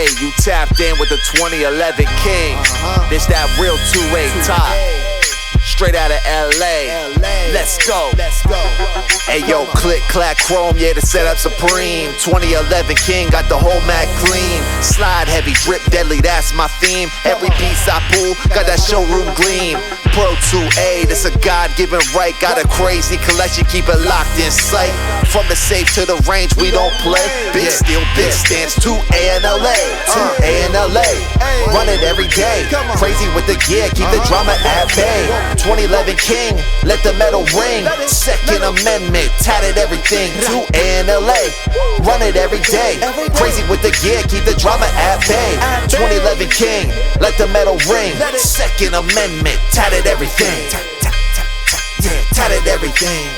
Hey, you tapped in with the 2011 King. This that real 2A top. Straight out of LA. Let's go. Hey yo, click, clack, chrome, yeah, the setup supreme. 2011 King got the whole Mac clean. Slide heavy, drip deadly, that's my theme. Every piece I pull got that showroom gleam. Pro 2A, this a God-given right. Got a crazy collection, keep it locked in sight. From the safe to the range, we don't play. Big steel, big stance, 2A and LA. 2A and LA, run it every day. Crazy with the gear, keep the drama at bay. 2011 King, let the metal ring. Second Amendment, tatted everything. 2A and LA, run it every day. Crazy with the gear, keep the drama at bay. 2011 King, let the metal ring. Second Amendment, tatted everything. Yeah, tatted everything.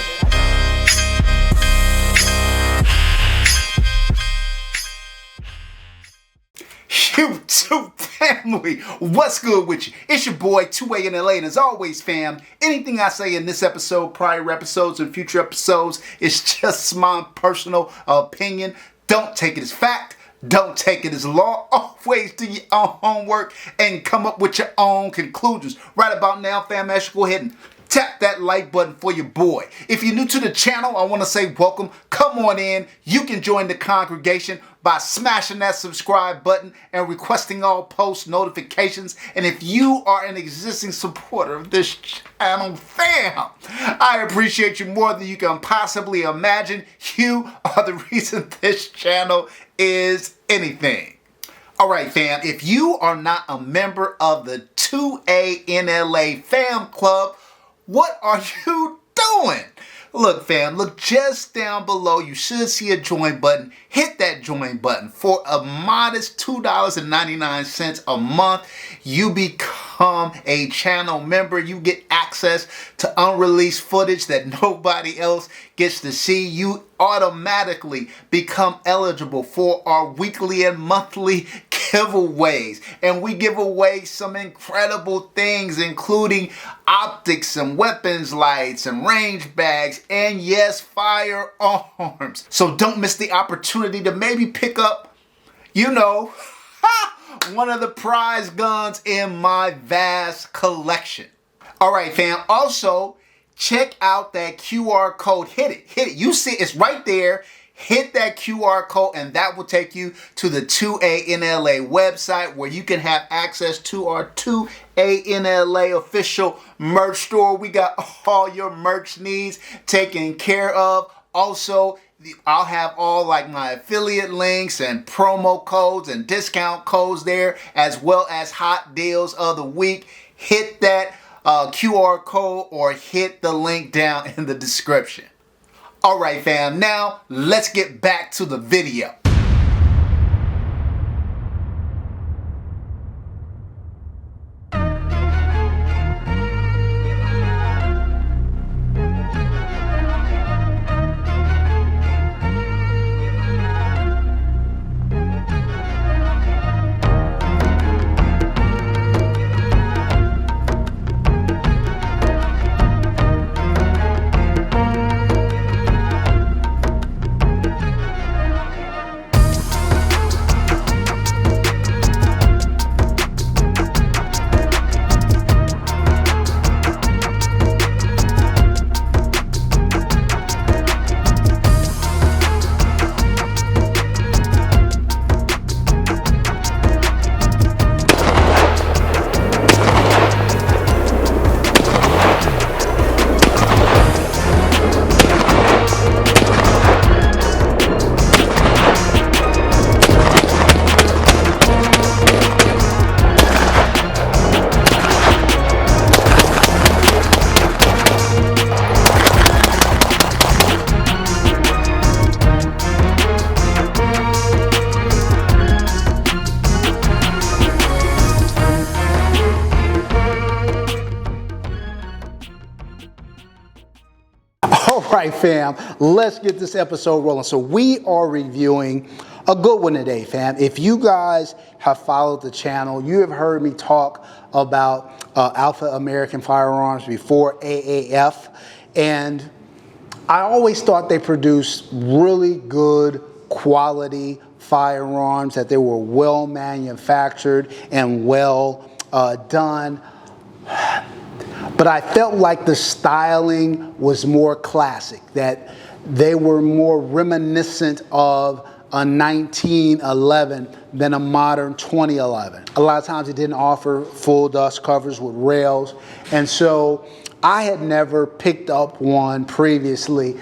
YouTube family, what's good with you? It's your boy 2A in LA, and as always, fam, anything I say in this episode, prior episodes, and future episodes is just my personal opinion. Don't take it as fact. Don't take it as law. Always do your own homework and come up with your own conclusions. Right about now, fam, I should go ahead and tap that like button for your boy. If you're new to the channel, I want to say welcome. Come on in. You can join the congregation by smashing that subscribe button and requesting all post notifications. And if you are an existing supporter of this channel, fam, I appreciate you more than you can possibly imagine. You are the reason this channel is anything. All right, fam, if you are not a member of the 2A in LA fam club, what are you doing? Look, fam, look just down below. You should see a join button. Hit that join button. For a modest $2.99 a month, you become a channel member. You get access to unreleased footage that nobody else gets to see. You automatically become eligible for our weekly and monthly giveaways, and we give away some incredible things, including optics and weapons lights and range bags, and yes, firearms. So don't miss the opportunity to maybe pick up, you know, one of the prize guns in my vast collection. All right, fam. Also, check out that QR code. Hit it. You see it's right there. Hit that QR code and that will take you to the 2A in LA website, where you can have access to our 2A in LA official merch store. We got all your merch needs taken care of. Also, I'll have all like my affiliate links and promo codes and discount codes there, as well as hot deals of the week. Hit that QR code or hit the link down in the description. All right, fam, now let's get back to the video. All right, fam, let's get this episode rolling. So we are reviewing a good one today, fam. If you guys have followed the channel, you have heard me talk about Alpha American Firearms before, AAF, and I always thought they produced really good quality firearms, that they were well manufactured and well done. But I felt like the styling was more classic, that they were more reminiscent of a 1911 than a modern 2011. A lot of times it didn't offer full dust covers with rails, and so I had never picked up one previously.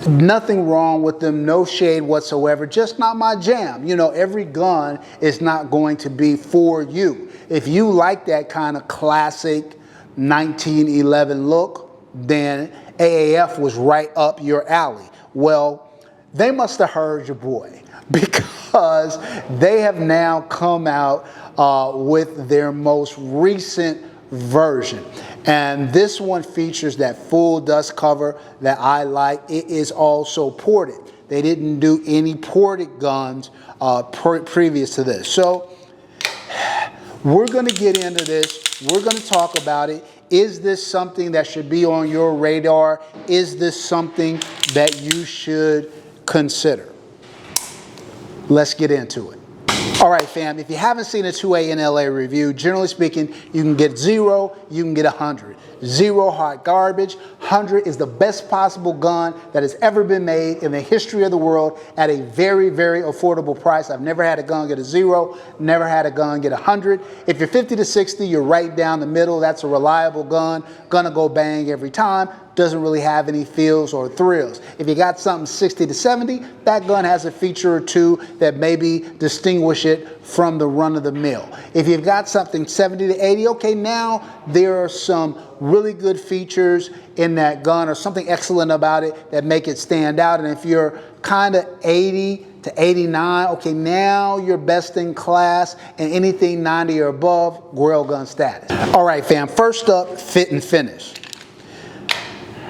Nothing wrong with them, no shade whatsoever, just not my jam. You know, every gun is not going to be for you. If you like that kind of classic 1911 look, then AAF was right up your alley. Well, they must have heard your boy, because they have now come out with their most recent version. And this one features that full dust cover that I like. It is also ported. They didn't do any ported guns previous to this. So we're going to get into this. We're going to talk about it. Is this something that should be on your radar? Is this something that you should consider? Let's get into it. All right, fam, if you haven't seen a 2A NLA review, generally speaking, you can get 0, you can get 100. 0 hot garbage. 100 is the best possible gun that has ever been made in the history of the world at a very, very affordable price. I've never had a gun get a 0, never had a gun get 100. If you're 50 to 60, you're right down the middle. That's a reliable gun. Gonna go bang every time. Doesn't really have any feels or thrills. If you got something 60 to 70, that gun has a feature or two that maybe distinguish it from the run of the mill. If you've got something 70 to 80, okay, now there are some really good features in that gun or something excellent about it that make it stand out. And if you're kind of 80 to 89, okay, now you're best in class, and anything 90 or above, grill gun status. All right, fam, first up, fit and finish.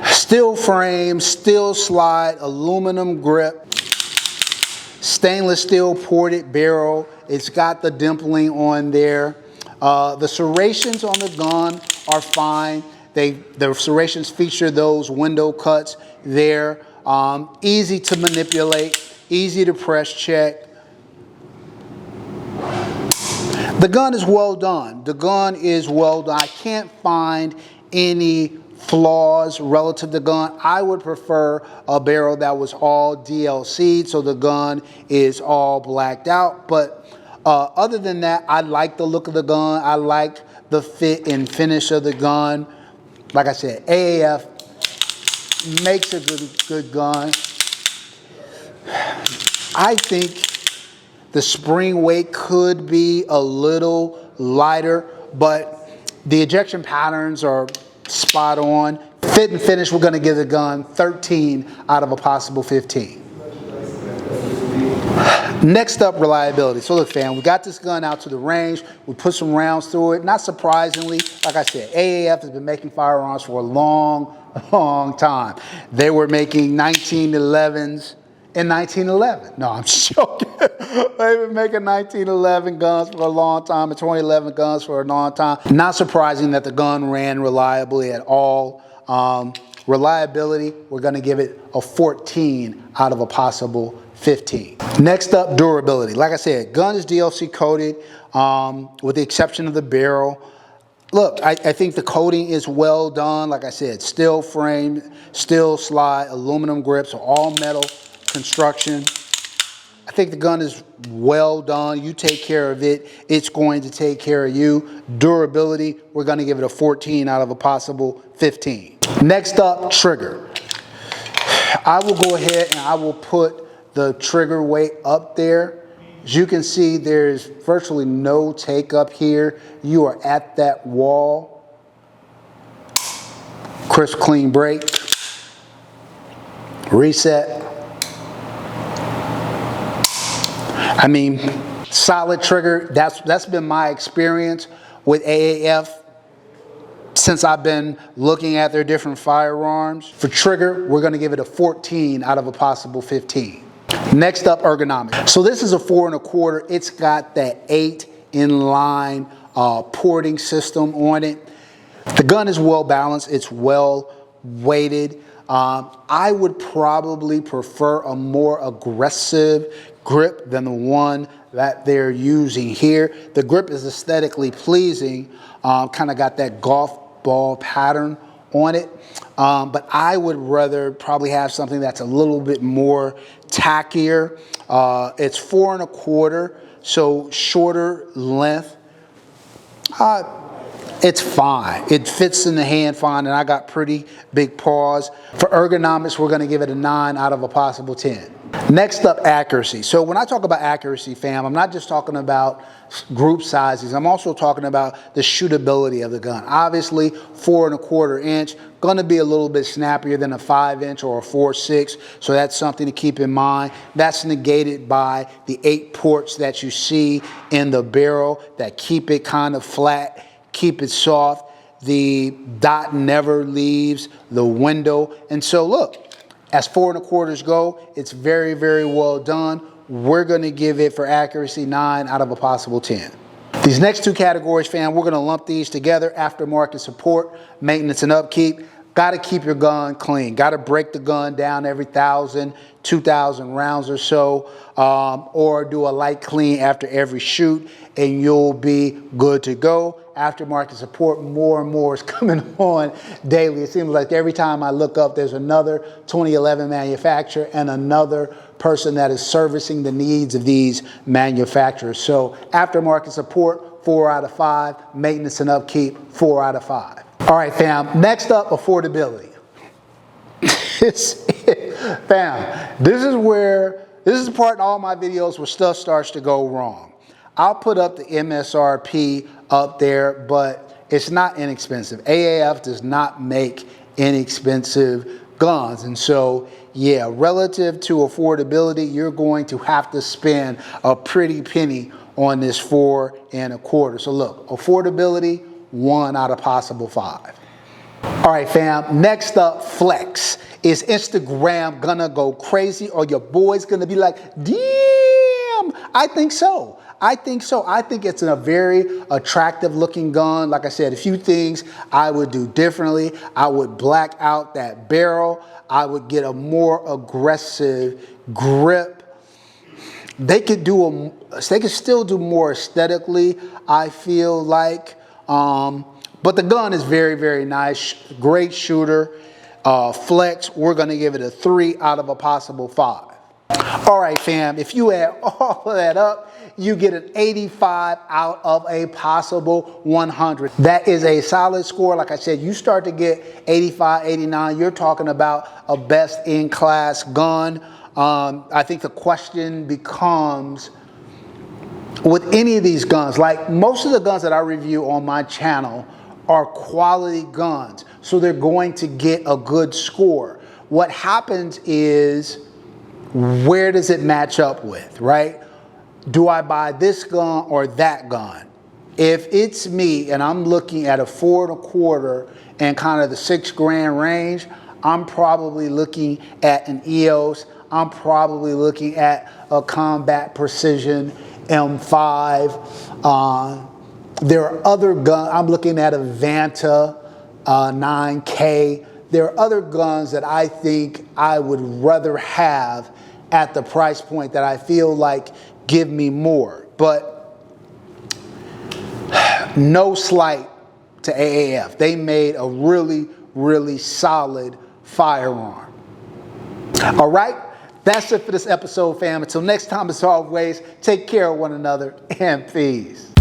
Steel frame, steel slide, aluminum grip, stainless steel ported barrel. It's got the dimpling on there. The serrations on the gun are fine. The serrations feature those window cuts there. Easy to manipulate, easy to press check. The gun is well done. The gun is well done. I can't find any flaws relative to the gun. I would prefer a barrel that was all DLC'd, so the gun is all blacked out. But other than that, I like the look of the gun. I like the fit and finish of the gun. Like I said, AAF makes a good gun. I think the spring weight could be a little lighter, but the ejection patterns are spot on. Fit and finish, we're going to give the gun 13 out of a possible 15. Next up, reliability. So look, fam, we got this gun out to the range. We put some rounds through it. Not surprisingly, like I said, AAF has been making firearms for a long time. They were making 1911s in 1911. No, I'm joking. They've been making 1911 guns for a long time and 2011 guns for a long time. Not surprising that the gun ran reliably at all. Reliability, we're going to give it a 14 out of a possible 15. Next up, durability. Like I said, gun is DLC coated with the exception of the barrel. Look, I think the coating is well done. Like I said, steel frame, steel slide, aluminum grips, all metal construction. I think the gun is well done. You take care of it, it's going to take care of you. Durability, we're going to give it a 14 out of a possible 15. Next up, trigger. I will go ahead and I will put the trigger weight up there. As you can see, there's virtually no take up here. You are at that wall. Crisp, clean break. Reset. I mean, solid trigger. That's been my experience with AAF since I've been looking at their different firearms. For trigger, we're going to give it a 14 out of a possible 15. Next up, ergonomics. So this is a 4 1/4. It's got that 8 inline porting system on it. The gun is well balanced. It's well weighted. I would probably prefer a more aggressive grip than the one that they're using here. The grip is aesthetically pleasing, kind of got that golf ball pattern on it. But I would rather probably have something that's a little bit more tackier. It's 4 1/4, so shorter length. It's fine. It fits in the hand fine, and I got pretty big paws. For ergonomics, we're gonna give it a 9 out of a possible 10. Next up, accuracy. So when I talk about accuracy, fam, I'm not just talking about group sizes. I'm also talking about the shootability of the gun. Obviously, 4 1/4 inch, gonna be a little bit snappier than a 5-inch or a 4.6. So that's something to keep in mind. That's negated by the 8 ports that you see in the barrel that keep it kind of flat, keep it soft. The dot never leaves the window. And so look, as 4 1/4 go, it's very, very well done. We're gonna give it, for accuracy, 9 out of a possible 10. These next 2 categories, fam, we're gonna lump these together: aftermarket support, maintenance and upkeep. Gotta keep your gun clean. Gotta break the gun down every 1,000, 2,000 rounds or so, or do a light clean after every shoot, and you'll be good to go. Aftermarket support, more and more is coming on daily. It seems like every time I look up, there's another 2011 manufacturer and another person that is servicing the needs of these manufacturers. So aftermarket support, 4 out of 5. Maintenance and upkeep, 4 out of 5. All right, fam, next up, affordability. Fam, this is the part in all my videos where stuff starts to go wrong. I'll put up the MSRP up there, but it's not inexpensive. AAF does not make inexpensive guns. And so, yeah, relative to affordability, you're going to have to spend a pretty penny on this 4 1/4. So look, affordability, 1 out of possible 5. All right, fam, next up, flex. Is Instagram gonna go crazy, or your boy's gonna be like, damn? I think so. I think so. I think it's a very attractive looking gun. Like I said, a few things I would do differently. I would black out that barrel. I would get a more aggressive grip. They could still do more aesthetically, I feel like. But the gun is very, very nice. Great shooter. Flex, we're gonna give it a 3 out of a possible 5. All right, fam, if you add all of that up, you get an 85 out of a possible 100. That is a solid score. Like I said, you start to get 85, 89, you're talking about a best-in-class gun. I think the question becomes, with any of these guns, like most of the guns that I review on my channel are quality guns, so they're going to get a good score. What happens is, where does it match up with, right? Do I buy this gun or that gun? If it's me and I'm looking at a 4 1/4 and kind of the $6 grand range, I'm probably looking at an EOS. I'm probably looking at a Combat Precision M5. There are other guns. I'm looking at a Vanta 9K. There are other guns that I think I would rather have at the price point that I feel like give me more. But no slight to AAF. They made a really, really solid firearm. All right, that's it for this episode, fam. Until next time, as always, take care of one another and peace.